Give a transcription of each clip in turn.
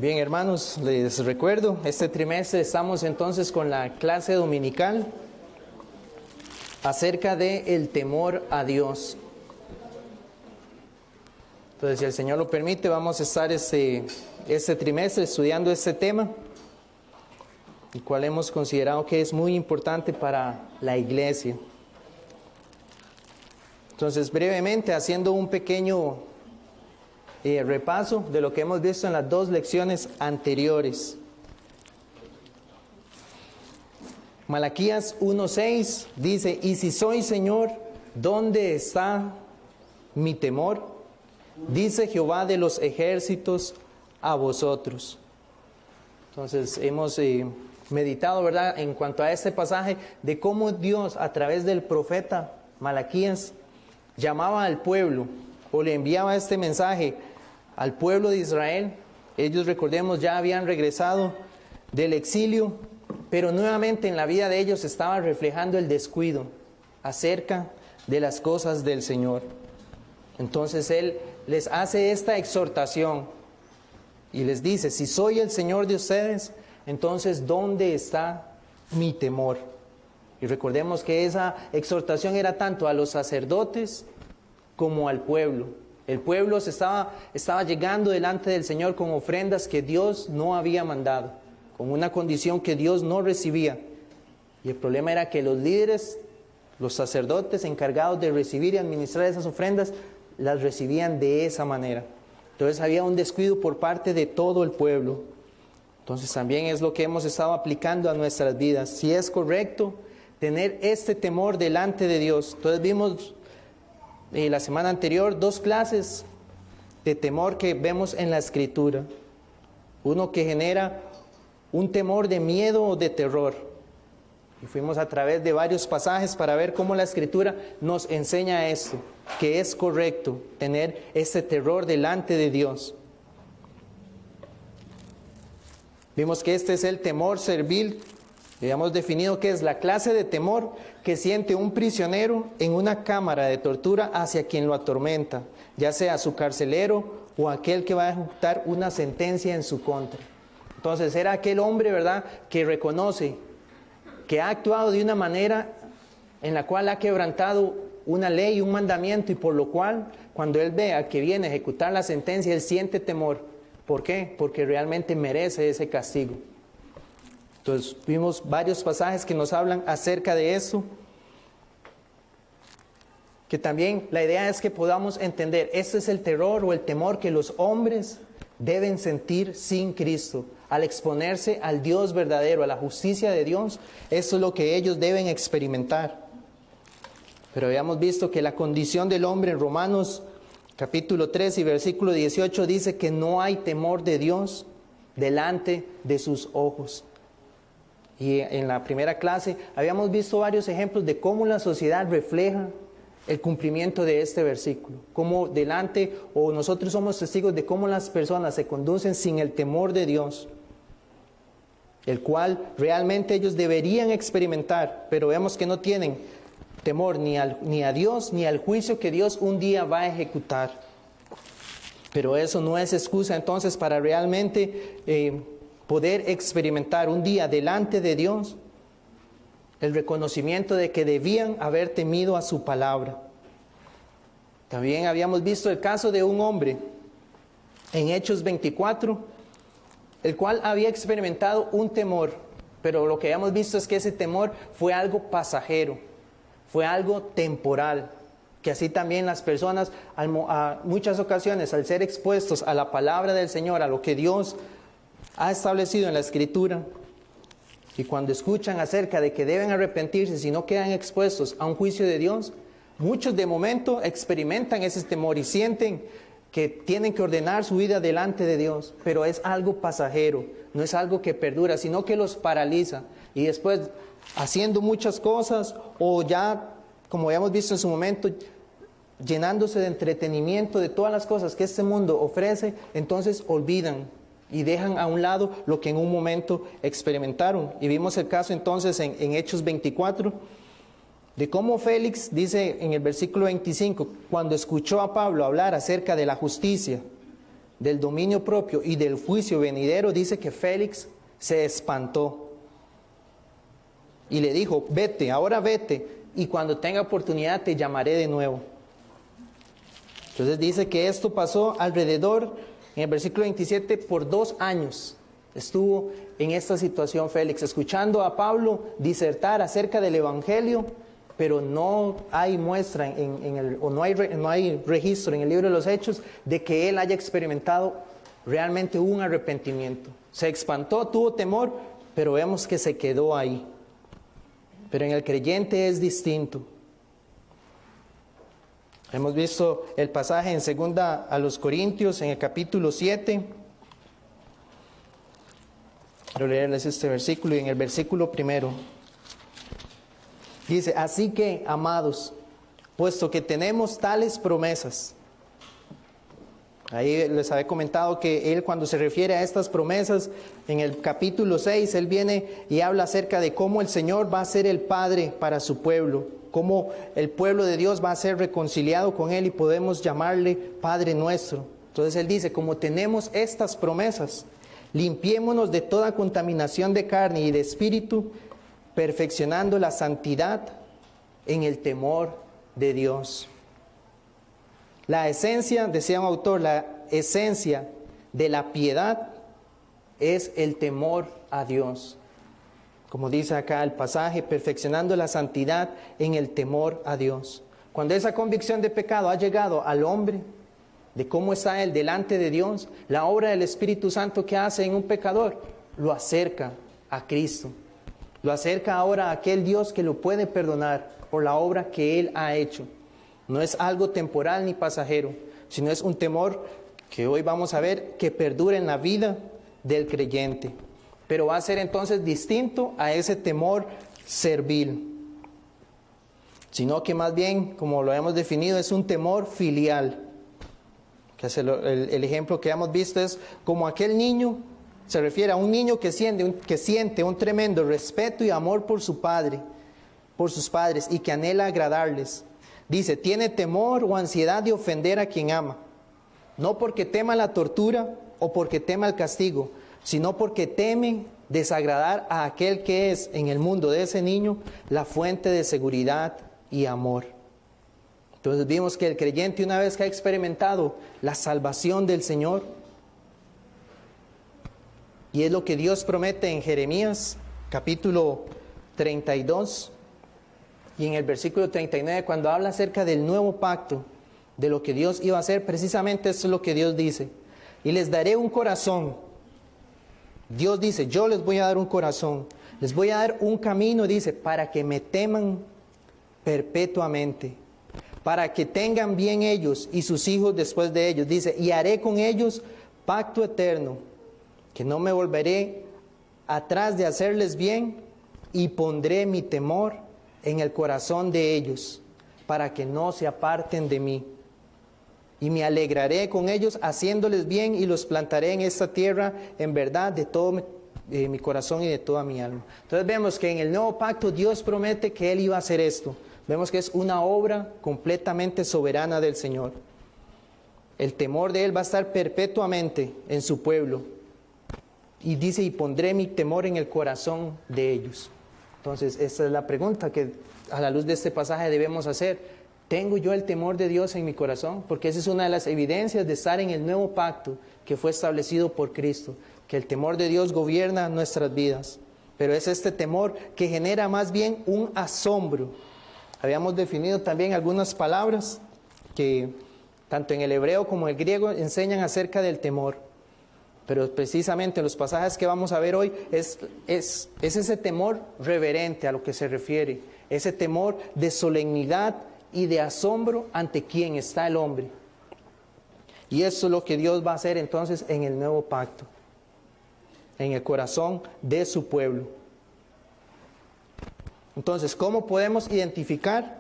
Bien, hermanos, les recuerdo, este trimestre estamos entonces con la clase dominical acerca de el temor a Dios. Entonces, si el Señor lo permite, vamos a estar este trimestre estudiando este tema, el cual hemos considerado que es muy importante para la iglesia. Entonces, brevemente, haciendo un pequeño repaso de lo que hemos visto en las dos lecciones anteriores. Malaquías 1:6 dice: y si soy Señor, ¿dónde está mi temor? Dice Jehová de los ejércitos a vosotros. Entonces hemos meditado, ¿verdad?, en cuanto a este pasaje de cómo Dios a través del profeta Malaquías llamaba al pueblo o le enviaba este mensaje al pueblo de Israel. Ellos, recordemos, ya habían regresado del exilio, pero nuevamente en la vida de ellos estaba reflejando el descuido acerca de las cosas del Señor. Entonces Él les hace esta exhortación y les dice: si soy el Señor de ustedes, entonces ¿dónde está mi temor? Y recordemos que esa exhortación era tanto a los sacerdotes como al pueblo. El pueblo estaba llegando delante del Señor con ofrendas que Dios no había mandado, con una condición que Dios no recibía. Y el problema era que los líderes, los sacerdotes encargados de recibir y administrar esas ofrendas, las recibían de esa manera. Entonces había un descuido por parte de todo el pueblo. Entonces también es lo que hemos estado aplicando a nuestras vidas. Si es correcto tener este temor delante de Dios. Entonces vimos la semana anterior dos clases de temor que vemos en la Escritura. Uno que genera un temor de miedo o de terror. Y fuimos a través de varios pasajes para ver cómo la Escritura nos enseña esto, que es correcto tener este terror delante de Dios. Vimos que este es el temor servil. Habíamos definido que es la clase de temor que siente un prisionero en una cámara de tortura hacia quien lo atormenta, ya sea su carcelero o aquel que va a ejecutar una sentencia en su contra. Entonces era aquel hombre, ¿verdad?, que reconoce que ha actuado de una manera en la cual ha quebrantado una ley, un mandamiento, y por lo cual cuando él vea que viene a ejecutar la sentencia, él siente temor. ¿Por qué? Porque realmente merece ese castigo. Entonces vimos varios pasajes que nos hablan acerca de eso, que también la idea es que podamos entender, este es el terror o el temor que los hombres deben sentir sin Cristo, al exponerse al Dios verdadero, a la justicia de Dios. Eso es lo que ellos deben experimentar. Pero habíamos visto que la condición del hombre en Romanos capítulo 3 y versículo 18 dice que no hay temor de Dios delante de sus ojos. Y en la primera clase habíamos visto varios ejemplos de cómo la sociedad refleja el cumplimiento de este versículo. Cómo delante, o nosotros somos testigos de cómo las personas se conducen sin el temor de Dios, el cual realmente ellos deberían experimentar, pero vemos que no tienen temor ni a Dios ni al juicio que Dios un día va a ejecutar. Pero eso no es excusa entonces para realmente poder experimentar un día delante de Dios el reconocimiento de que debían haber temido a su palabra. También habíamos visto el caso de un hombre en Hechos 24, el cual había experimentado un temor, pero lo que habíamos visto es que ese temor fue algo pasajero, fue algo temporal, que así también las personas a muchas ocasiones, al ser expuestos a la palabra del Señor, a lo que Dios ha establecido en la Escritura, y cuando escuchan acerca de que deben arrepentirse si no quedan expuestos a un juicio de Dios, muchos de momento experimentan ese temor y sienten que tienen que ordenar su vida delante de Dios, pero es algo pasajero, no es algo que perdura, sino que los paraliza, y después haciendo muchas cosas, o ya, como habíamos visto en su momento, llenándose de entretenimiento de todas las cosas que este mundo ofrece, entonces olvidan y dejan a un lado lo que en un momento experimentaron. Y vimos el caso entonces en Hechos 24, de cómo Félix, dice en el versículo 25, cuando escuchó a Pablo hablar acerca de la justicia, del dominio propio y del juicio venidero, dice que Félix se espantó y le dijo, vete, ahora vete, y cuando tenga oportunidad te llamaré de nuevo. Entonces dice que esto pasó alrededor, en el versículo 27, por 2 años. Estuvo en esta situación Félix, escuchando a Pablo disertar acerca del Evangelio, pero no hay muestra no hay registro en el libro de los Hechos de que él haya experimentado realmente un arrepentimiento. Se espantó, tuvo temor, pero vemos que se quedó ahí. Pero en el creyente es distinto. Hemos visto el pasaje en 2 a los Corintios, en el capítulo 7. Quiero leerles este versículo, y en el versículo 1 dice, así que, amados, puesto que tenemos tales promesas. Ahí les había comentado que él, cuando se refiere a estas promesas, en el capítulo 6, él viene y habla acerca de cómo el Señor va a ser el Padre para su pueblo, cómo el pueblo de Dios va a ser reconciliado con Él y podemos llamarle Padre nuestro. Entonces él dice, como tenemos estas promesas, limpiémonos de toda contaminación de carne y de espíritu, perfeccionando la santidad en el temor de Dios. La esencia, decía un autor, la esencia de la piedad es el temor a Dios. Como dice acá el pasaje, perfeccionando la santidad en el temor a Dios. Cuando esa convicción de pecado ha llegado al hombre, de cómo está él delante de Dios, la obra del Espíritu Santo que hace en un pecador, lo acerca a Cristo. Lo acerca ahora a aquel Dios que lo puede perdonar por la obra que Él ha hecho. No es algo temporal ni pasajero, sino es un temor que hoy vamos a ver que perdura en la vida del creyente. Pero va a ser entonces distinto a ese temor servil, sino que más bien, como lo hemos definido, es un temor filial. Que es el ejemplo que hemos visto es como aquel niño, se refiere a un niño que siente un tremendo respeto y amor por su padre, por sus padres, y que anhela agradarles. Dice, tiene temor o ansiedad de ofender a quien ama, no porque tema la tortura o porque tema el castigo, sino porque teme desagradar a aquel que es en el mundo de ese niño la fuente de seguridad y amor. Entonces vimos que el creyente, una vez que ha experimentado la salvación del Señor, y es lo que Dios promete en Jeremías capítulo 32 y en el versículo 39, cuando habla acerca del nuevo pacto, de lo que Dios iba a hacer, precisamente eso es lo que Dios dice. Y les daré un corazón. Dios dice, yo les voy a dar un corazón, les voy a dar un camino, dice, para que me teman perpetuamente, para que tengan bien ellos y sus hijos después de ellos. Dice, y haré con ellos pacto eterno, que no me volveré atrás de hacerles bien, y pondré mi temor en el corazón de ellos, para que no se aparten de mí. Y me alegraré con ellos haciéndoles bien, y los plantaré en esta tierra en verdad de todo mi corazón y de toda mi alma. Entonces vemos que en el nuevo pacto Dios promete que Él iba a hacer esto. Vemos que es una obra completamente soberana del Señor. El temor de Él va a estar perpetuamente en su pueblo. Y dice, y pondré mi temor en el corazón de ellos. Entonces, esta es la pregunta que a la luz de este pasaje debemos hacer. ¿Tengo yo el temor de Dios en mi corazón? Porque esa es una de las evidencias de estar en el nuevo pacto que fue establecido por Cristo. Que el temor de Dios gobierna nuestras vidas. Pero es este temor que genera más bien un asombro. Habíamos definido también algunas palabras que tanto en el hebreo como en el griego enseñan acerca del temor. Pero precisamente en los pasajes que vamos a ver hoy es ese temor reverente a lo que se refiere. Ese temor de solemnidad y de asombro ante quien está el hombre. Y eso es lo que Dios va a hacer entonces en el nuevo pacto, en el corazón de su pueblo. Entonces, ¿cómo podemos identificar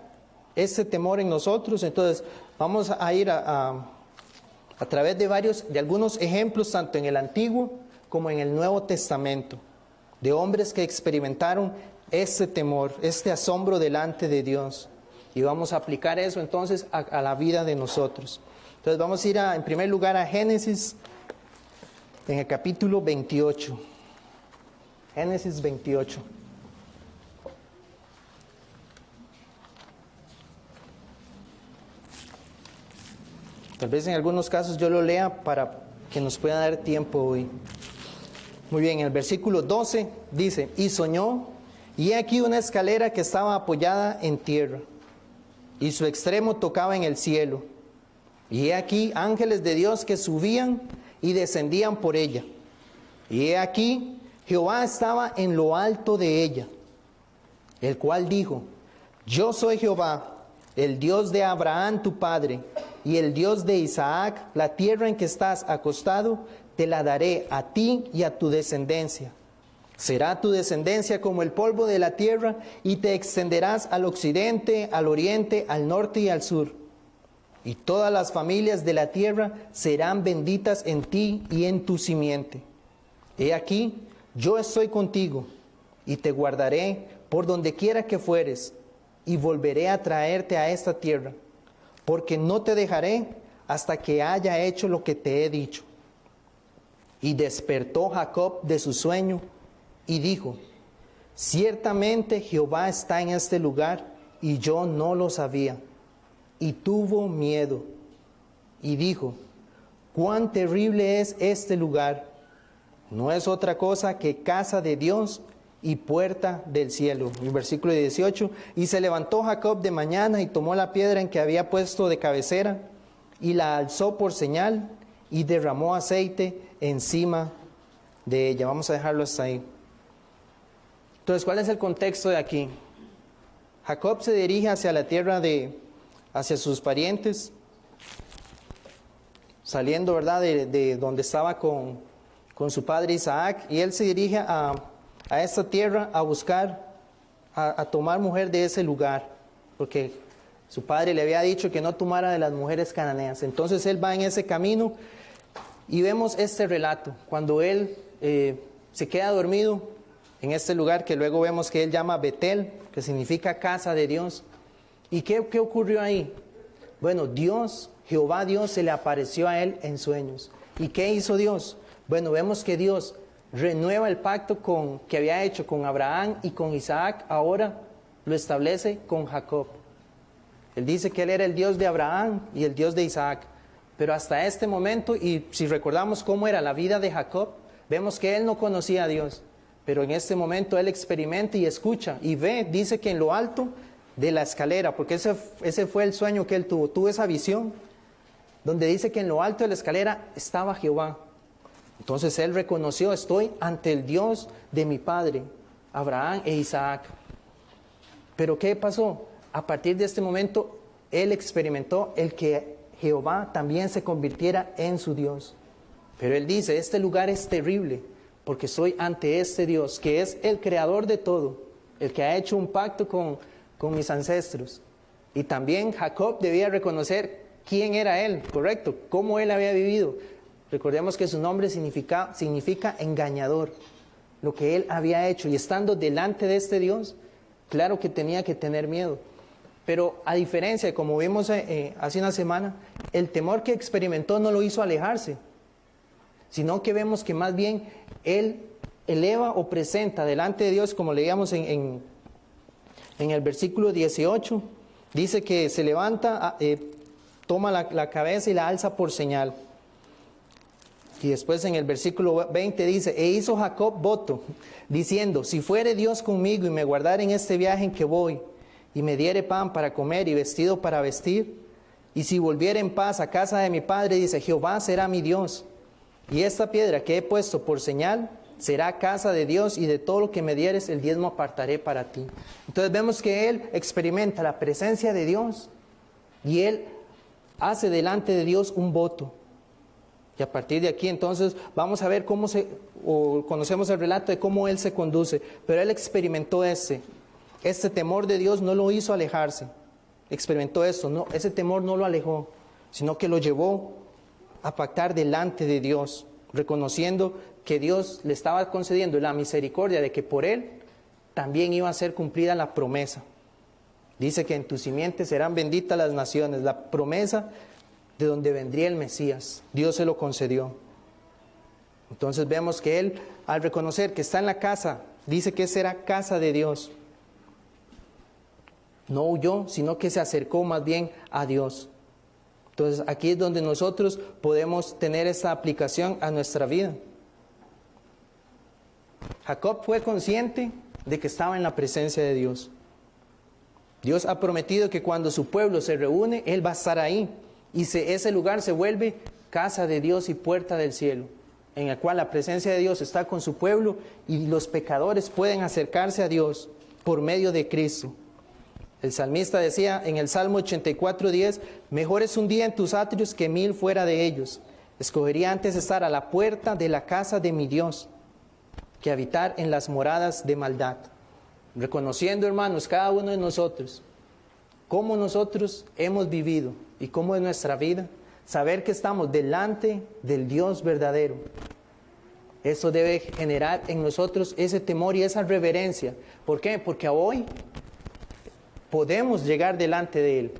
ese temor en nosotros? Entonces, vamos a ir a través de algunos ejemplos, tanto en el Antiguo como en el Nuevo Testamento, de hombres que experimentaron este temor, este asombro delante de Dios. Y vamos a aplicar eso entonces a la vida de nosotros. Entonces vamos a ir en primer lugar a Génesis, en el capítulo 28. Génesis 28. Tal vez en algunos casos yo lo lea para que nos pueda dar tiempo hoy. Muy bien, en el versículo 12 dice, y soñó, y he aquí una escalera que estaba apoyada en tierra, y su extremo tocaba en el cielo. Y he aquí ángeles de Dios que subían y descendían por ella. Y he aquí Jehová estaba en lo alto de ella, el cual dijo, yo soy Jehová, el Dios de Abraham tu padre, y el Dios de Isaac. La tierra en que estás acostado, te la daré a ti y a tu descendencia. Será tu descendencia como el polvo de la tierra, y te extenderás al occidente, al oriente, al norte y al sur. Y todas las familias de la tierra serán benditas en ti y en tu simiente. He aquí, yo estoy contigo, y te guardaré por donde quiera que fueres, y volveré a traerte a esta tierra, porque no te dejaré hasta que haya hecho lo que te he dicho. Y despertó Jacob de su sueño, y dijo, ciertamente Jehová está en este lugar, y yo no lo sabía. Y tuvo miedo, y dijo, cuán terrible es este lugar. No es otra cosa que casa de Dios y puerta del cielo. En versículo 18, y se levantó Jacob de mañana y tomó la piedra en que había puesto de cabecera y la alzó por señal y derramó aceite encima de ella. Vamos a dejarlo hasta ahí. Entonces, ¿cuál es el contexto de aquí? Jacob se dirige hacia la tierra hacia sus parientes, saliendo, ¿verdad?, de donde estaba con su padre Isaac, y él se dirige a esta tierra a buscar, a tomar mujer de ese lugar, porque su padre le había dicho que no tomara de las mujeres cananeas. Entonces él va en ese camino y vemos este relato, cuando él se queda dormido en este lugar que luego vemos que él llama Betel, que significa casa de Dios. ¿Y qué ocurrió ahí? Bueno, Jehová Dios se le apareció a él en sueños. ¿Y qué hizo Dios? Bueno, vemos que Dios renueva el pacto que había hecho con Abraham y con Isaac, ahora lo establece con Jacob. Él dice que él era el Dios de Abraham y el Dios de Isaac, pero hasta este momento, y si recordamos cómo era la vida de Jacob, vemos que él no conocía a Dios, pero en este momento él experimenta y escucha y ve, dice que en lo alto de la escalera, porque ese fue el sueño que él tuvo esa visión, donde dice que en lo alto de la escalera estaba Jehová. Entonces él reconoció, estoy ante el Dios de mi padre, Abraham e Isaac. Pero ¿qué pasó? A partir de este momento, él experimentó el que Jehová también se convirtiera en su Dios. Pero él dice, este lugar es terrible, porque estoy ante este Dios, que es el creador de todo, el que ha hecho un pacto con mis ancestros. Y también Jacob debía reconocer quién era él, correcto, cómo él había vivido. Recordemos que su nombre significa engañador, lo que él había hecho. Y estando delante de este Dios, claro que tenía que tener miedo. Pero a diferencia de como vimos hace una semana, el temor que experimentó no lo hizo alejarse, sino que vemos que más bien él eleva o presenta delante de Dios, como leíamos en el versículo 18, dice que se levanta, toma la cabeza y la alza por señal. Y después en el versículo 20 dice, e hizo Jacob voto, diciendo, si fuere Dios conmigo y me guardare en este viaje en que voy, y me diere pan para comer y vestido para vestir, y si volviere en paz a casa de mi padre, dice, Jehová será mi Dios, y esta piedra que he puesto por señal, será casa de Dios, y de todo lo que me dieres, el diezmo apartaré para ti. Entonces vemos que él experimenta la presencia de Dios, y él hace delante de Dios un voto. Y a partir de aquí entonces vamos a ver conocemos el relato de cómo él se conduce. Pero él experimentó este temor de Dios no lo hizo alejarse. Experimentó esto, no, ese temor no lo alejó, sino que lo llevó a pactar delante de Dios, reconociendo que Dios le estaba concediendo la misericordia de que por él también iba a ser cumplida la promesa. Dice que en tu simiente serán benditas las naciones, la promesa de donde vendría el Mesías. Dios se lo concedió. Entonces vemos que él, al reconocer que está en la casa, dice que esa era casa de Dios. No huyó, sino que se acercó más bien a Dios. Entonces aquí es donde nosotros podemos tener esa aplicación a nuestra vida. Jacob fue consciente de que estaba en la presencia de Dios. Dios ha prometido que cuando su pueblo se reúne, Él va a estar ahí. Y ese lugar se vuelve casa de Dios y puerta del cielo, en el cual la presencia de Dios está con su pueblo y los pecadores pueden acercarse a Dios por medio de Cristo. El salmista decía en el Salmo 84:10, mejor es un día en tus atrios que 1000 fuera de ellos. Escogería antes estar a la puerta de la casa de mi Dios que habitar en las moradas de maldad. Reconociendo, hermanos, cada uno de nosotros, cómo nosotros hemos vivido y cómo es nuestra vida, saber que estamos delante del Dios verdadero. Eso debe generar en nosotros ese temor y esa reverencia. ¿Por qué? Porque hoy podemos llegar delante de Él.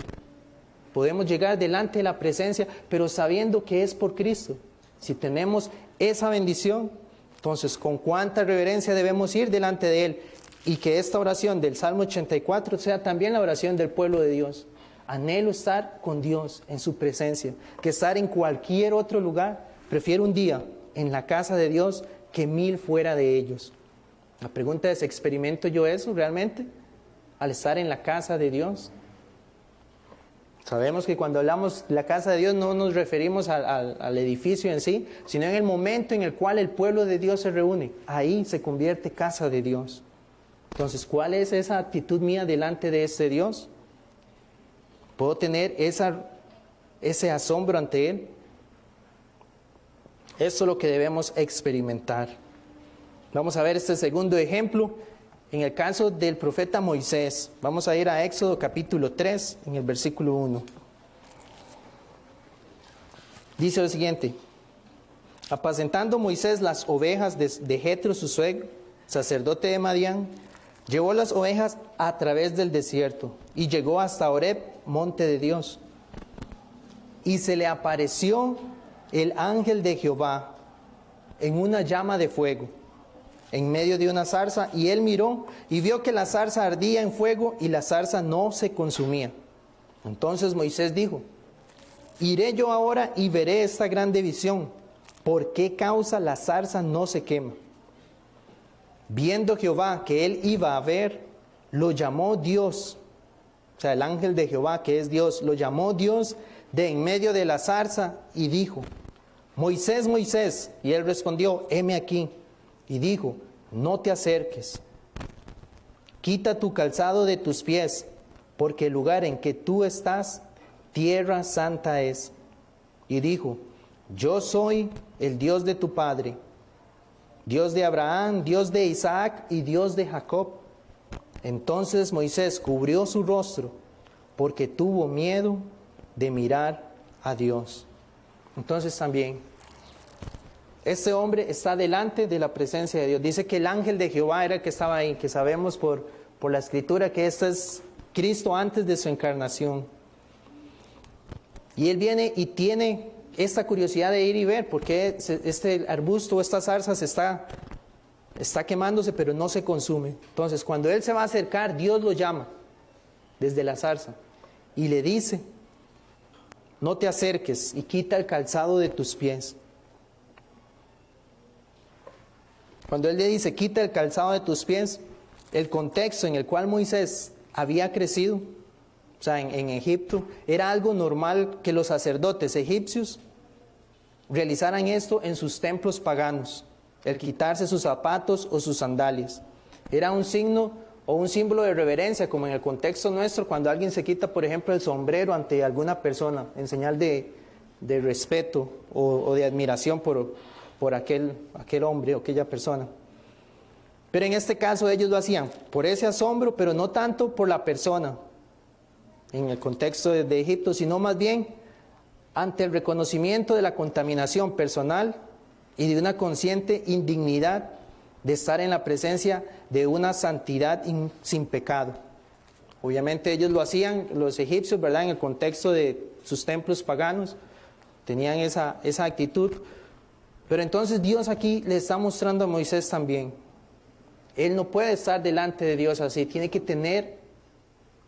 Podemos llegar delante de la presencia, pero sabiendo que es por Cristo. Si tenemos esa bendición, entonces con cuánta reverencia debemos ir delante de Él. Y que esta oración del Salmo 84 sea también la oración del pueblo de Dios. Anhelo estar con Dios en su presencia, que estar en cualquier otro lugar. Prefiero un día en la casa de Dios que 1000 fuera de ellos. La pregunta es, ¿experimento yo eso realmente al estar en la casa de Dios? Sabemos que cuando hablamos de la casa de Dios no nos referimos al edificio en sí, sino en el momento en el cual el pueblo de Dios se reúne. Ahí se convierte casa de Dios. Entonces, ¿cuál es esa actitud mía delante de este Dios? ¿Puedo tener ese asombro ante Él? Eso es lo que debemos experimentar. Vamos a ver este segundo ejemplo en el caso del profeta Moisés. Vamos a ir a Éxodo capítulo 3, en el versículo 1. Dice lo siguiente: apacentando Moisés las ovejas de Jetro su suegro, sacerdote de Madián, llevó las ovejas a través del desierto y llegó hasta Horeb, monte de Dios. Y se le apareció el ángel de Jehová en una llama de fuego, en medio de una zarza, y él miró y vio que la zarza ardía en fuego y la zarza no se consumía. Entonces Moisés dijo: iré yo ahora y veré esta grande visión. ¿Por qué causa la zarza no se quema? Viendo Jehová que él iba a ver, lo llamó Dios, o sea, el ángel de Jehová, que es Dios, lo llamó Dios de en medio de la zarza y dijo: Moisés, Moisés. Y él respondió: heme aquí. Y dijo: no te acerques, quita tu calzado de tus pies, porque el lugar en que tú estás, tierra santa es. Y dijo: yo soy el Dios de tu padre, Dios de Abraham, Dios de Isaac y Dios de Jacob. Entonces Moisés cubrió su rostro porque tuvo miedo de mirar a Dios. Entonces también, este hombre está delante de la presencia de Dios. Dice que el ángel de Jehová era el que estaba ahí, que sabemos por la escritura que este es Cristo antes de su encarnación. Y él viene y tiene esta curiosidad de ir y ver por qué este arbusto o esta zarza está quemándose, pero no se consume. Entonces, cuando él se va a acercar, Dios lo llama desde la zarza y le dice: no te acerques y quita el calzado de tus pies. Cuando él le dice: quita el calzado de tus pies, el contexto en el cual Moisés había crecido, o sea, en Egipto, era algo normal que los sacerdotes egipcios realizaran esto en sus templos paganos, el quitarse sus zapatos o sus sandalias. Era un signo o un símbolo de reverencia, como en el contexto nuestro, cuando alguien se quita, por ejemplo, el sombrero ante alguna persona, en señal de respeto o de admiración por aquel hombre o aquella persona. Pero en este caso ellos lo hacían por ese asombro, pero no tanto por la persona, en el contexto de Egipto, sino más bien ante el reconocimiento de la contaminación personal y de una consciente indignidad de estar en la presencia de una santidad sin pecado. Obviamente ellos lo hacían, los egipcios, ¿verdad?, en el contexto de sus templos paganos, tenían esa actitud. Pero entonces Dios aquí le está mostrando a Moisés también. Él no puede estar delante de Dios así, tiene que tener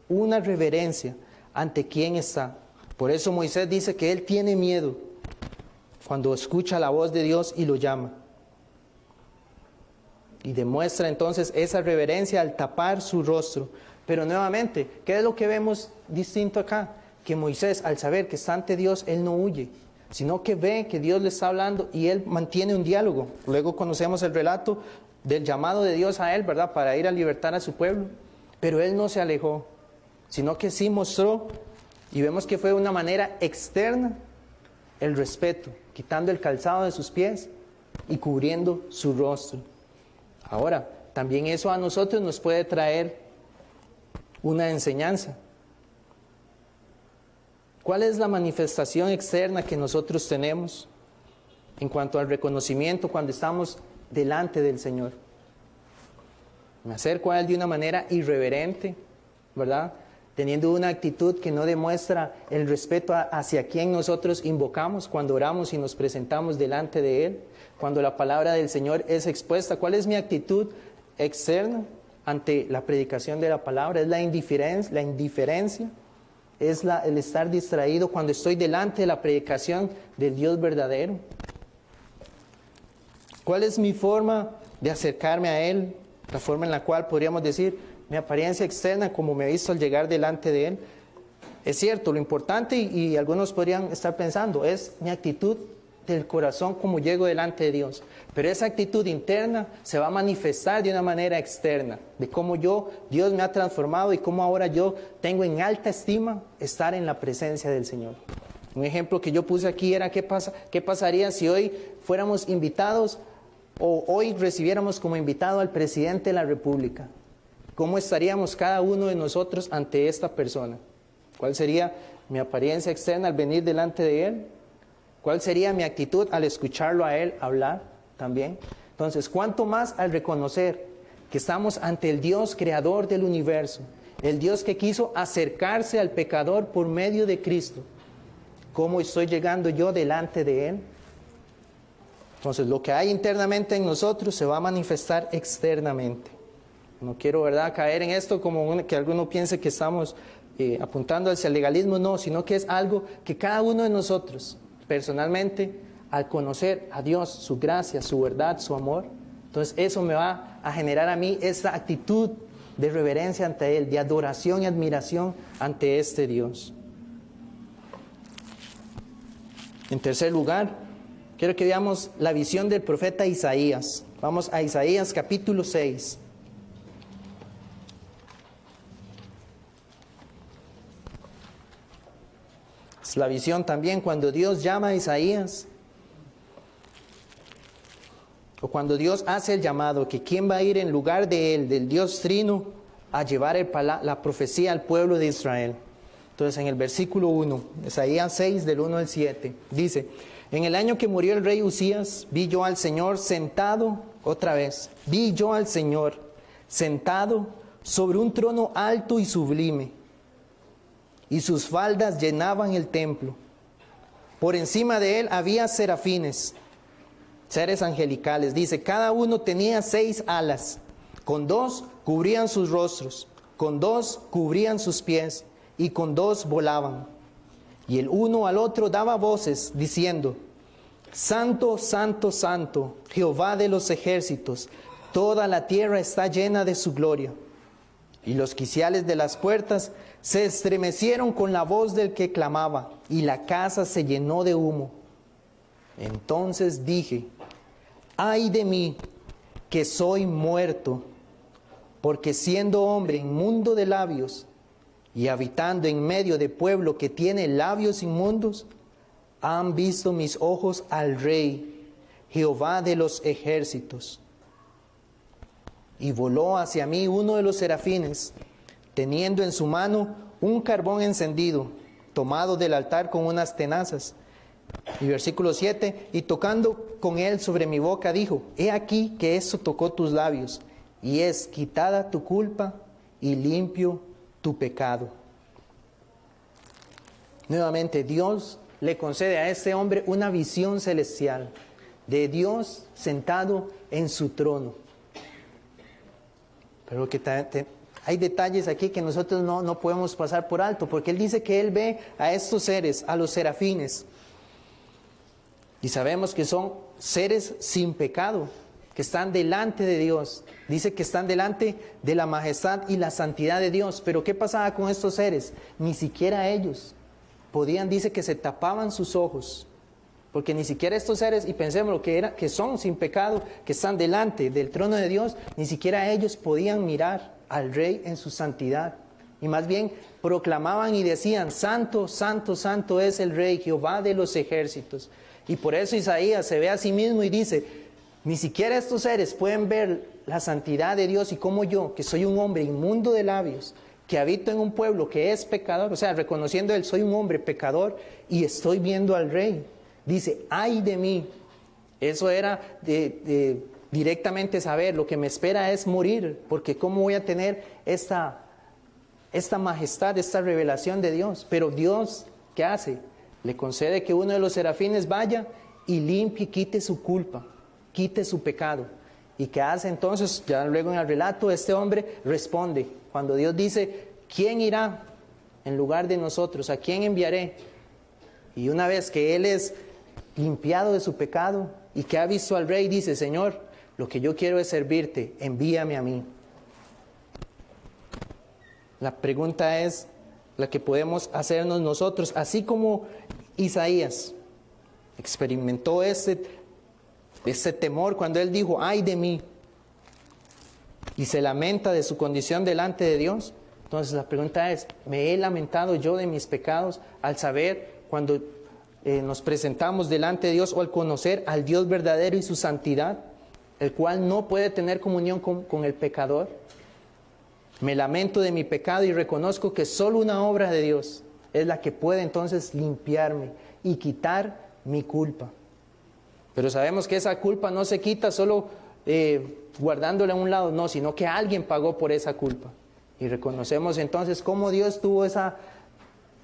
una reverencia ante quien está. Por eso Moisés dice que él tiene miedo cuando escucha la voz de Dios y lo llama. Y demuestra entonces esa reverencia al tapar su rostro. Pero nuevamente, ¿qué es lo que vemos distinto acá? Que Moisés, al saber que está ante Dios, él no huye, sino que ve que Dios le está hablando y él mantiene un diálogo. Luego conocemos el relato del llamado de Dios a él, ¿verdad?, para ir a libertar a su pueblo. Pero él no se alejó, sino que sí mostró, y vemos que fue de una manera externa, el respeto, quitando el calzado de sus pies y cubriendo su rostro. Ahora, también eso a nosotros nos puede traer una enseñanza. ¿Cuál es la manifestación externa que nosotros tenemos en cuanto al reconocimiento cuando estamos delante del Señor? Me acerco a Él de una manera irreverente, ¿verdad?, teniendo una actitud que no demuestra el respeto hacia quien nosotros invocamos cuando oramos y nos presentamos delante de Él, cuando la palabra del Señor es expuesta. ¿Cuál es mi actitud externa ante la predicación de la palabra? ¿Es la indiferencia? ¿Es el estar distraído cuando estoy delante de la predicación del Dios verdadero? ¿Cuál es mi forma de acercarme a Él? La forma en la cual podríamos decir, mi apariencia externa, como me he visto al llegar delante de Él. Es cierto, lo importante, y algunos podrían estar pensando, es mi actitud del corazón como llego delante de Dios. Pero esa actitud interna se va a manifestar de una manera externa, de cómo Dios me ha transformado y cómo ahora yo tengo en alta estima estar en la presencia del Señor. Un ejemplo que yo puse aquí era qué pasaría si hoy fuéramos invitados o hoy recibiéramos como invitado al presidente de la República. ¿Cómo estaríamos cada uno de nosotros ante esta persona? ¿Cuál sería mi apariencia externa al venir delante de Él? ¿Cuál sería mi actitud al escucharlo a Él hablar también? Entonces, ¿cuánto más al reconocer que estamos ante el Dios creador del universo? El Dios que quiso acercarse al pecador por medio de Cristo. ¿Cómo estoy llegando yo delante de Él? Entonces, lo que hay internamente en nosotros se va a manifestar externamente. No quiero, ¿verdad?, caer en esto como que alguno piense que estamos apuntando hacia el legalismo, no, sino que es algo que cada uno de nosotros, personalmente, al conocer a Dios, su gracia, su verdad, su amor, entonces eso me va a generar a mí esa actitud de reverencia ante Él, de adoración y admiración ante este Dios. En tercer lugar, quiero que veamos la visión del profeta Isaías. Vamos a Isaías capítulo 6. Es la visión también cuando Dios llama a Isaías, o cuando Dios hace el llamado, que quién va a ir en lugar de Él, del Dios Trino, a llevar la profecía al pueblo de Israel. Entonces en el versículo 1, Isaías 6 del 1 al 7, dice: en el año que murió el rey Usías, vi yo al Señor sentado, otra vez, vi yo al Señor sentado sobre un trono alto y sublime, y sus faldas llenaban el templo. Por encima de él había serafines, seres angelicales. Dice, cada uno tenía 6 alas, con 2 cubrían sus rostros, con 2 cubrían sus pies, y con 2 volaban. Y el uno al otro daba voces, diciendo: Santo, santo, santo, Jehová de los ejércitos, toda la tierra está llena de su gloria. Y los quiciales de las puertas se estremecieron con la voz del que clamaba, y la casa se llenó de humo. Entonces dije: ay de mí, que soy muerto, porque siendo hombre inmundo de labios, y habitando en medio de pueblo que tiene labios inmundos, han visto mis ojos al Rey, Jehová de los ejércitos. Y voló hacia mí uno de los serafines, teniendo en su mano un carbón encendido, tomado del altar con unas tenazas. Y versículo 7, y tocando con él sobre mi boca, dijo: he aquí que esto tocó tus labios, y es quitada tu culpa y limpio tu pecado. Nuevamente, Dios le concede a este hombre una visión celestial de Dios sentado en su trono. Pero que hay detalles aquí que nosotros no podemos pasar por alto, porque él dice que él ve a estos seres, a los serafines, y sabemos que son seres sin pecado, que están delante de Dios. Dice que están delante de la majestad y la santidad de Dios. Pero ¿qué pasaba con estos seres? Ni siquiera ellos podían, dice que se tapaban sus ojos. Porque ni siquiera estos seres, y pensemos lo que son sin pecado, que están delante del trono de Dios, ni siquiera ellos podían mirar al Rey en su santidad. Y más bien proclamaban y decían: Santo, santo, santo es el Rey, Jehová de los ejércitos. Y por eso Isaías se ve a sí mismo y dice: ni siquiera estos seres pueden ver la santidad de Dios, y como yo, que soy un hombre inmundo de labios, que habito en un pueblo que es pecador, o sea, reconociendo él, soy un hombre pecador y estoy viendo al Rey. Dice: ay de mí. Eso era directamente saber, lo que me espera es morir, porque cómo voy a tener esta majestad, esta revelación de Dios. Pero Dios, ¿qué hace? Le concede que uno de los serafines vaya y limpie, quite su culpa, quite su pecado. ¿Y qué hace entonces? Ya luego en el relato este hombre responde, cuando Dios dice: ¿quién irá en lugar de nosotros? ¿A quién enviaré? Y una vez que él es limpiado de su pecado y que ha visto al Rey, dice: Señor, lo que yo quiero es servirte, envíame a mí. La pregunta es la que podemos hacernos nosotros, así como Isaías experimentó ese temor cuando él dijo: ay de mí, y se lamenta de su condición delante de Dios. Entonces la pregunta es: ¿me he lamentado yo de mis pecados al saber cuando nos presentamos delante de Dios, o al conocer al Dios verdadero y su santidad, el cual no puede tener comunión con el pecador? Me lamento de mi pecado y reconozco que solo una obra de Dios es la que puede entonces limpiarme y quitar mi culpa. Pero sabemos que esa culpa no se quita solo guardándola a un lado, no, sino que alguien pagó por esa culpa. Y reconocemos entonces cómo Dios tuvo esa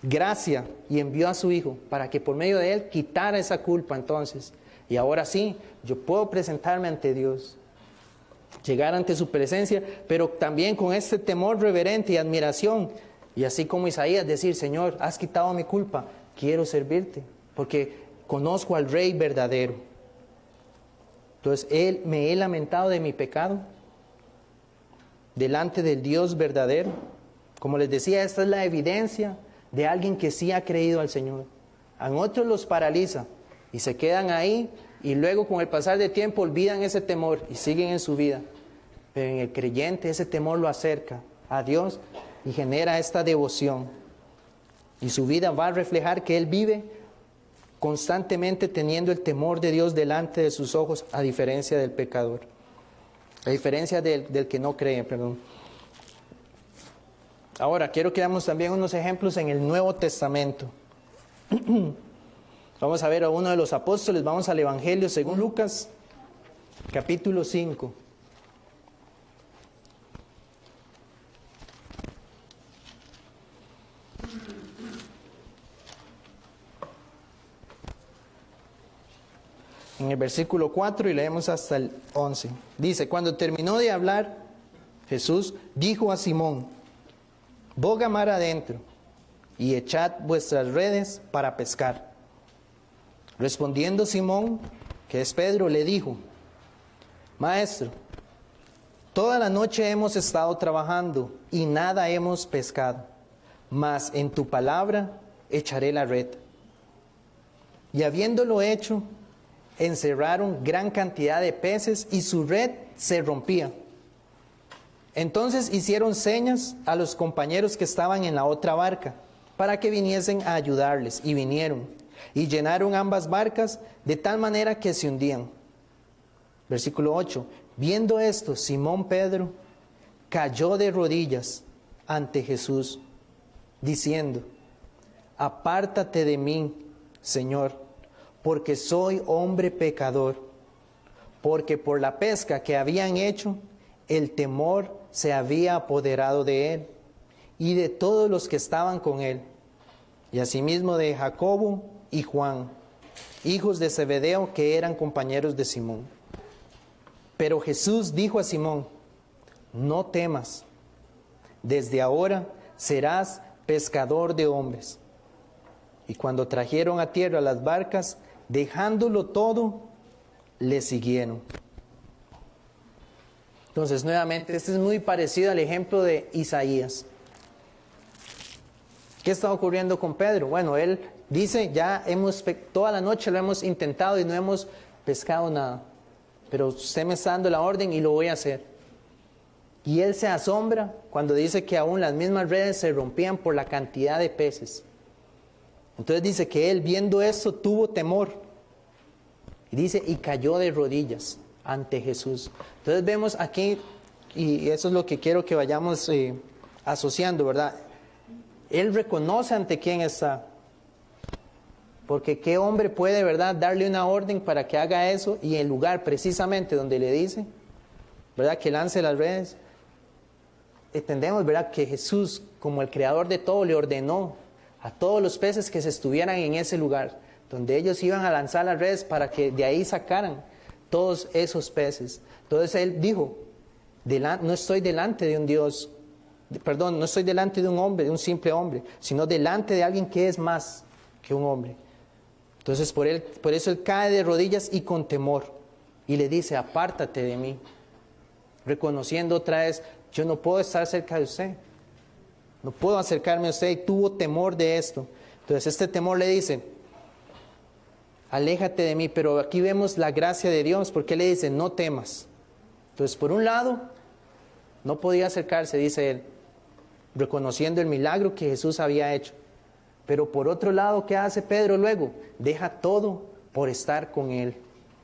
gracia y envió a su Hijo para que por medio de él quitara esa culpa entonces. Y ahora sí, yo puedo presentarme ante Dios, llegar ante su presencia, pero también con este temor reverente y admiración. Y así como Isaías decir: Señor, has quitado mi culpa, quiero servirte, porque conozco al Rey verdadero. Entonces, me he lamentado de mi pecado delante del Dios verdadero. Como les decía, esta es la evidencia de alguien que sí ha creído al Señor. A otros los paraliza y se quedan ahí, y luego con el pasar del tiempo olvidan ese temor y siguen en su vida. Pero en el creyente ese temor lo acerca a Dios y genera esta devoción. Y su vida va a reflejar que él vive constantemente teniendo el temor de Dios delante de sus ojos, a diferencia del pecador, a diferencia del que no cree, perdón. Ahora, quiero que veamos también unos ejemplos en el Nuevo Testamento. Vamos a ver a uno de los apóstoles, vamos al Evangelio según Lucas, capítulo 5. En el versículo 4 y leemos hasta el 11. Dice: cuando terminó de hablar, Jesús dijo a Simón: boga mar adentro y echad vuestras redes para pescar. Respondiendo Simón, que es Pedro, le dijo: Maestro, toda la noche hemos estado trabajando y nada hemos pescado, mas en tu palabra echaré la red. Y habiéndolo hecho, encerraron gran cantidad de peces y su red se rompía. Entonces hicieron señas a los compañeros que estaban en la otra barca para que viniesen a ayudarles, y vinieron y llenaron ambas barcas de tal manera que se hundían. Versículo 8. Viendo esto, Simón Pedro cayó de rodillas ante Jesús, diciendo: apártate de mí, Señor, porque soy hombre pecador. Porque por la pesca que habían hecho, el temor se había apoderado de él y de todos los que estaban con él, y asimismo de Jacobo y Juan, hijos de Zebedeo, que eran compañeros de Simón. Pero Jesús dijo a Simón: no temas, desde ahora serás pescador de hombres. Y cuando trajeron a tierra las barcas, dejándolo todo, le siguieron. Entonces, nuevamente, este es muy parecido al ejemplo de Isaías. ¿Qué está ocurriendo con Pedro? Bueno, él dice: ya toda la noche lo hemos intentado y no hemos pescado nada, pero usted me está dando la orden y lo voy a hacer. Y él se asombra cuando dice que aún las mismas redes se rompían por la cantidad de peces. Entonces dice que él, viendo esto, tuvo temor. Y dice, y cayó de rodillas ante Jesús. Entonces vemos aquí, y eso es lo que quiero que vayamos asociando, ¿verdad? Él reconoce ante quién está. Porque qué hombre puede, ¿verdad?, darle una orden para que haga eso, y el lugar precisamente donde le dice, ¿verdad?, que lance las redes. Entendemos, ¿verdad?, que Jesús, como el creador de todo, le ordenó a todos los peces que se estuvieran en ese lugar, donde ellos iban a lanzar las redes para que de ahí sacaran todos esos peces. Entonces él dijo: no estoy delante de un Dios, perdón, no estoy delante de un hombre, de un simple hombre, sino delante de alguien que es más que un hombre. Entonces por eso él cae de rodillas y con temor, y le dice: apártate de mí, reconociendo otra vez: yo no puedo estar cerca de usted, no puedo acercarme a usted. Y tuvo temor de esto. Entonces este temor le dice: aléjate de mí. Pero aquí vemos la gracia de Dios, porque le dice: no temas. Entonces, por un lado, no podía acercarse, dice él, reconociendo el milagro que Jesús había hecho. Pero por otro lado, ¿qué hace Pedro luego? Deja todo por estar con él.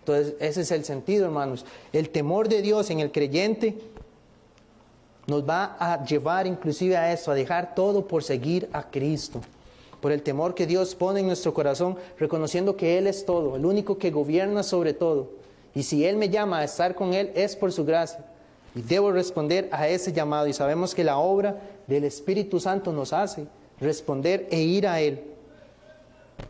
Entonces, ese es el sentido, hermanos. El temor de Dios en el creyente nos va a llevar inclusive a eso, a dejar todo por seguir a Cristo. Por el temor que Dios pone en nuestro corazón, reconociendo que Él es todo, el único que gobierna sobre todo. Y si Él me llama a estar con Él, es por su gracia. Y debo responder a ese llamado. Y sabemos que la obra del Espíritu Santo nos hace responder e ir a Él.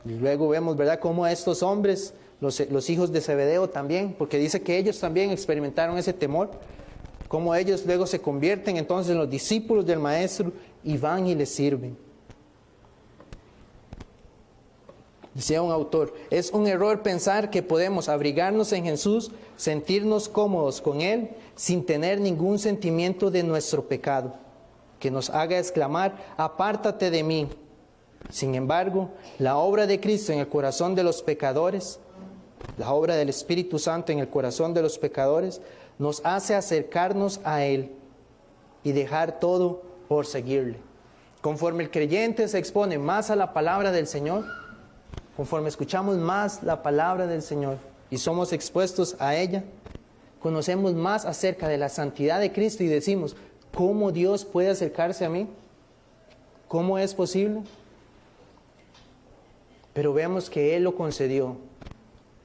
Y luego vemos, ¿verdad?, cómo estos hombres, los hijos de Zebedeo también, porque dice que ellos también experimentaron ese temor, cómo ellos luego se convierten entonces en los discípulos del Maestro y van y les sirven. Decía un autor: es un error pensar que podemos abrigarnos en Jesús, sentirnos cómodos con Él, sin tener ningún sentimiento de nuestro pecado, que nos haga exclamar: apártate de mí. Sin embargo, la obra de Cristo en el corazón de los pecadores, la obra del Espíritu Santo en el corazón de los pecadores, nos hace acercarnos a Él y dejar todo por seguirle. Conforme el creyente se expone más a la palabra del Señor, conforme escuchamos más la palabra del Señor y somos expuestos a ella, conocemos más acerca de la santidad de Cristo y decimos: ¿cómo Dios puede acercarse a mí? ¿Cómo es posible? Pero vemos que Él lo concedió.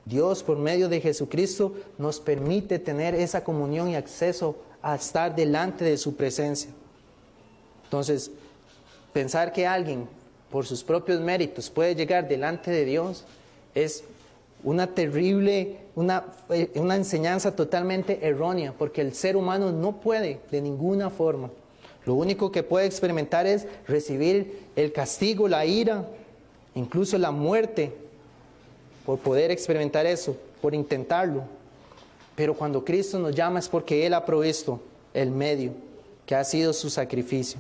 Dios, por medio de Jesucristo, nos permite tener esa comunión y acceso a estar delante de su presencia. Entonces, pensar que alguien por sus propios méritos puede llegar delante de Dios es una terrible, una enseñanza totalmente errónea, porque el ser humano no puede de ninguna forma. Lo único que puede experimentar es recibir el castigo, la ira, incluso la muerte, por poder experimentar eso, por intentarlo. Pero cuando Cristo nos llama es porque Él ha provisto el medio, que ha sido su sacrificio.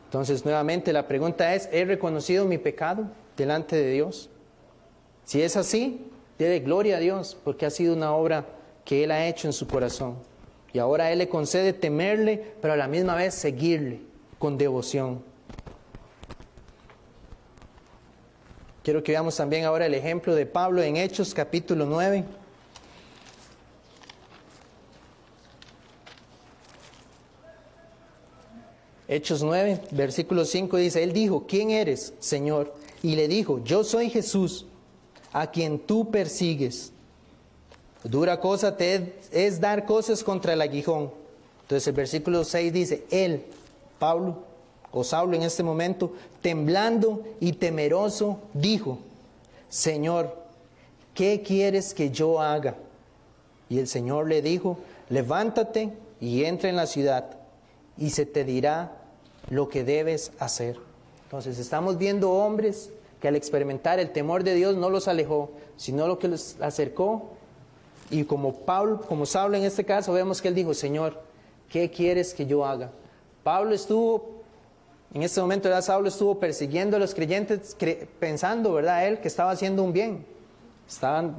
Entonces, nuevamente la pregunta es: ¿he reconocido mi pecado delante de Dios? Si es así, dele gloria a Dios, porque ha sido una obra que Él ha hecho en su corazón. Y ahora Él le concede temerle, pero a la misma vez seguirle con devoción. Quiero que veamos también ahora el ejemplo de Pablo en Hechos capítulo 9. Hechos 9, versículo 5 dice: Él dijo: ¿quién eres, Señor? Y le dijo: yo soy Jesús, a quien tú persigues. Dura cosa te es dar cosas contra el aguijón. Entonces el versículo 6 dice: Él, Pablo, o Saulo en este momento, temblando y temeroso, dijo: Señor, ¿qué quieres que yo haga? Y el Señor le dijo: levántate y entra en la ciudad, y se te dirá lo que debes hacer. Entonces estamos viendo hombres que al experimentar el temor de Dios no los alejó, sino lo que los acercó. Y como Saulo en este caso, vemos que él dijo: Señor, ¿qué quieres que yo haga? En este momento, ¿verdad? Saulo estuvo persiguiendo a los creyentes pensando, ¿verdad?, él que estaba haciendo un bien.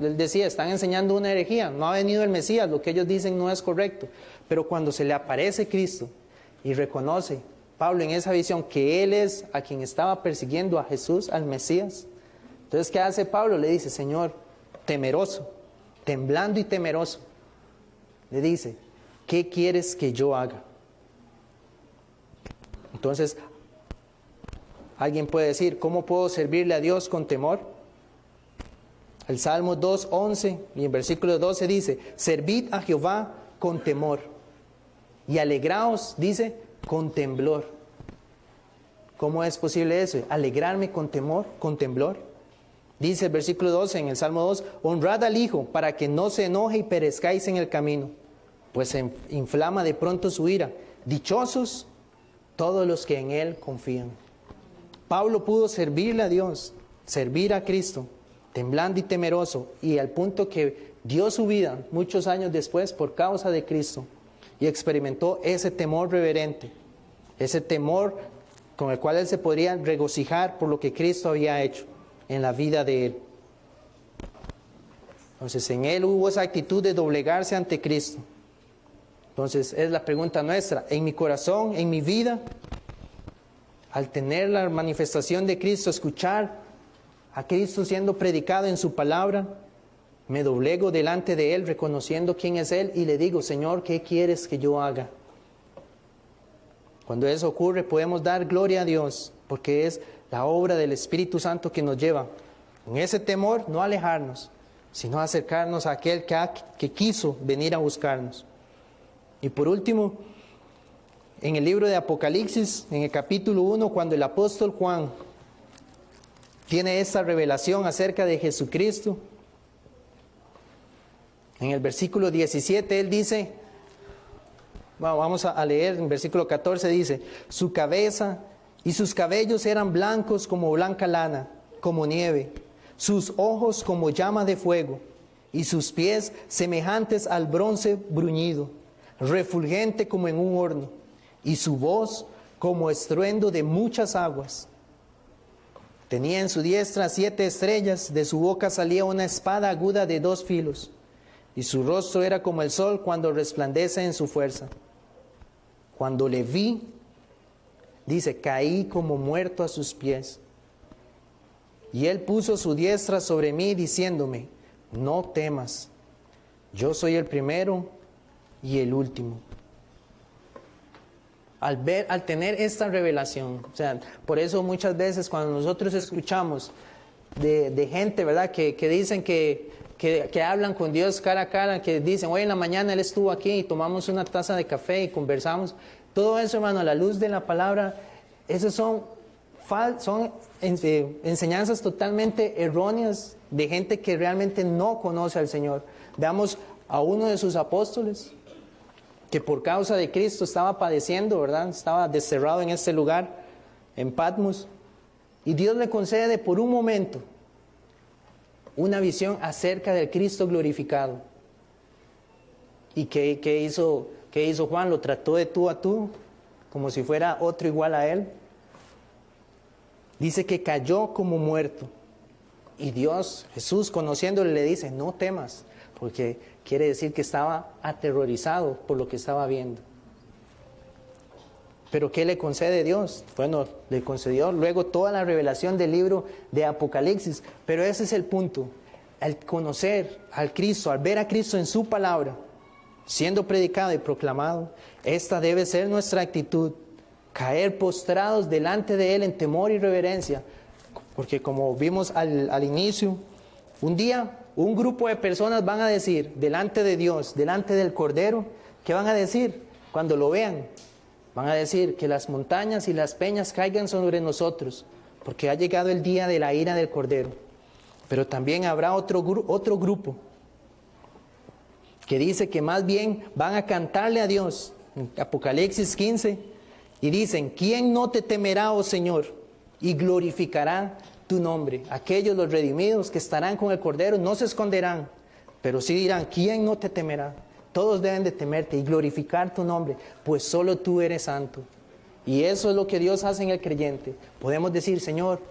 Él decía: están enseñando una herejía, no ha venido el Mesías, lo que ellos dicen no es correcto. Pero cuando se le aparece Cristo y reconoce Pablo en esa visión que él es a quien estaba persiguiendo, a Jesús, al Mesías, entonces ¿qué hace Pablo? Le dice: Señor, temeroso, temblando y temeroso, le dice: ¿qué quieres que yo haga? Entonces, alguien puede decir: ¿cómo puedo servirle a Dios con temor? El Salmo 2:11 y en versículo 12 dice: servid a Jehová con temor y alegraos, dice, con temblor. ¿Cómo es posible eso? Alegrarme con temor, con temblor. Dice el versículo 12 en el Salmo 2: honrad al Hijo para que no se enoje y perezcáis en el camino, pues se inflama de pronto su ira. Dichosos todos los que en Él confían. Pablo pudo servirle a Dios, servir a Cristo, temblando y temeroso, y al punto que dio su vida muchos años después por causa de Cristo, y experimentó ese temor reverente, ese temor con el cual él se podría regocijar por lo que Cristo había hecho en la vida de él. Entonces en él hubo esa actitud de doblegarse ante Cristo. Entonces es la pregunta nuestra: en mi corazón, en mi vida, al tener la manifestación de Cristo, escuchar a Cristo siendo predicado en su palabra, me doblego delante de Él, reconociendo quién es Él, y le digo: Señor, ¿qué quieres que yo haga? Cuando eso ocurre, podemos dar gloria a Dios, porque es la obra del Espíritu Santo que nos lleva, en ese temor, no alejarnos, sino acercarnos a aquel que quiso venir a buscarnos. Y por último, en el libro de Apocalipsis, en el capítulo 1, cuando el apóstol Juan tiene esta revelación acerca de Jesucristo, en el versículo 17 él dice, vamos a leer, en versículo 14 dice: su cabeza y sus cabellos eran blancos como blanca lana, como nieve, sus ojos como llama de fuego, y sus pies semejantes al bronce bruñido, refulgente como en un horno, y su voz como estruendo de muchas aguas. Tenía en su diestra 7 estrellas, de su boca salía una espada aguda de 2 filos, y su rostro era como el sol cuando resplandece en su fuerza. Cuando le vi, dice, caí como muerto a sus pies. Y él puso su diestra sobre mí, diciéndome: no temas, yo soy el primero y el último. Al tener esta revelación, o sea, por eso muchas veces cuando nosotros escuchamos de gente, ¿verdad?, que dicen que hablan con Dios cara a cara, que dicen: hoy en la mañana Él estuvo aquí y tomamos una taza de café y conversamos. Todo eso, hermano, a la luz de la palabra, esas son enseñanzas totalmente erróneas de gente que realmente no conoce al Señor. Veamos a uno de sus apóstoles, que por causa de Cristo estaba padeciendo, ¿verdad? Estaba desterrado en este lugar, en Patmos, y Dios le concede por un momento una visión acerca del Cristo glorificado. ¿Y qué hizo Juan? Lo trató de tú a tú, como si fuera otro igual a él. Dice que cayó como muerto. Y Dios, Jesús, conociéndole, le dice: no temas, porque quiere decir que estaba aterrorizado por lo que estaba viendo. ¿Pero qué le concede Dios? Bueno, le concedió luego toda la revelación del libro de Apocalipsis. Pero ese es el punto. Al conocer al Cristo, al ver a Cristo en su palabra, siendo predicado y proclamado, esta debe ser nuestra actitud: caer postrados delante de Él en temor y reverencia. Porque como vimos al inicio, un día un grupo de personas van a decir delante de Dios, delante del Cordero, ¿qué van a decir cuando lo vean? Van a decir que las montañas y las peñas caigan sobre nosotros, porque ha llegado el día de la ira del Cordero. Pero también habrá otro grupo que dice que más bien van a cantarle a Dios. En Apocalipsis 15, y dicen: ¿quién no te temerá, oh Señor, y glorificará tu nombre? Aquellos, los redimidos, que estarán con el Cordero, no se esconderán, pero sí dirán: ¿quién no te temerá? Todos deben de temerte y glorificar tu nombre, pues solo tú eres santo. Y eso es lo que Dios hace en el creyente. Podemos decir: Señor,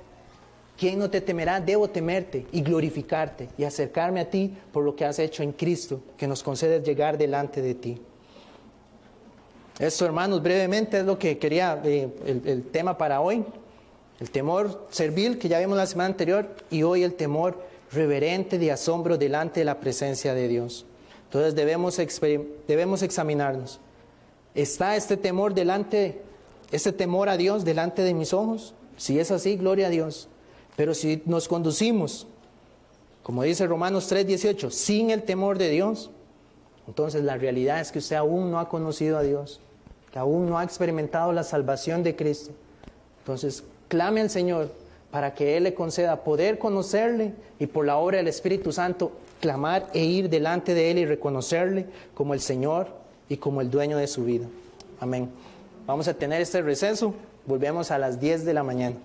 ¿quién no te temerá? Debo temerte y glorificarte y acercarme a ti por lo que has hecho en Cristo, que nos concedes llegar delante de ti. Esto, hermanos, brevemente es lo que quería, el tema para hoy. El temor servil, que ya vimos la semana anterior, y hoy el temor reverente de asombro delante de la presencia de Dios. Entonces debemos examinarnos. ¿Está este temor a Dios delante de mis ojos? Si es así, gloria a Dios. Pero si nos conducimos, como dice Romanos 3:18, sin el temor de Dios, entonces la realidad es que usted aún no ha conocido a Dios, que aún no ha experimentado la salvación de Cristo. Entonces clame al Señor para que Él le conceda poder conocerle, y por la obra del Espíritu Santo clamar e ir delante de Él y reconocerle como el Señor y como el dueño de su vida. Amén. Vamos a tener este receso. Volvemos a las 10 de la mañana.